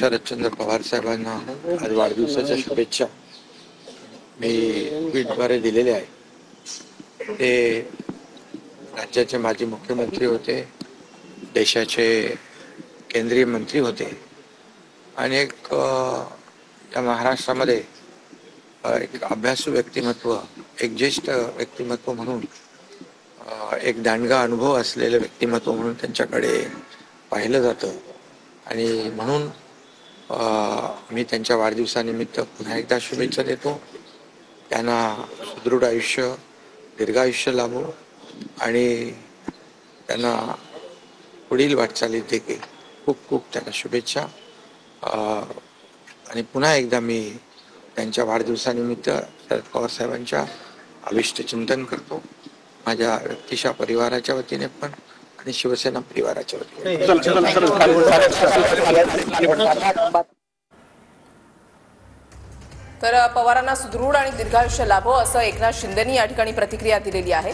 शरदचंद्र पवार साहेबांना आज वाढदिवसाच्या शुभेच्छा मी ट्विटद्वारे दिलेल्या आहे। ते राज्याचे माजी मुख्यमंत्री होते, देशाचे केंद्रीय मंत्री होते आणि या महाराष्ट्रामध्ये एक अभ्यासू व्यक्तिमत्व, एक ज्येष्ठ व्यक्तिमत्व म्हणून, एक दांडगा अनुभव असलेले व्यक्तिमत्व म्हणून त्यांच्याकडे पाहिलं जातं आणि म्हणून मी त्यांच्या वाढदिवसानिमित्त पुन्हा एकदा शुभेच्छा देतो। त्यांना सुदृढ आयुष्य, दीर्घायुष्य लाभो आणि त्यांना पुढील वाटचालीत देखील खूप खूप त्यांना शुभेच्छा। आणि पुन्हा एकदा मी त्यांच्या वाढदिवसानिमित्त शरद पवार साहेबांच्या अभिष्ट चिंतन करतो, माझ्या व्यक्तिशा परिवाराच्या वतीने पण आणि शिवसेना परिवाराच्या वतीने। तर पवारांना सुदृढ आणि दीर्घायुष्य लाभो असं एकनाथ शिंदेनी या ठिकाणी प्रतिक्रिया दिलेली आहे।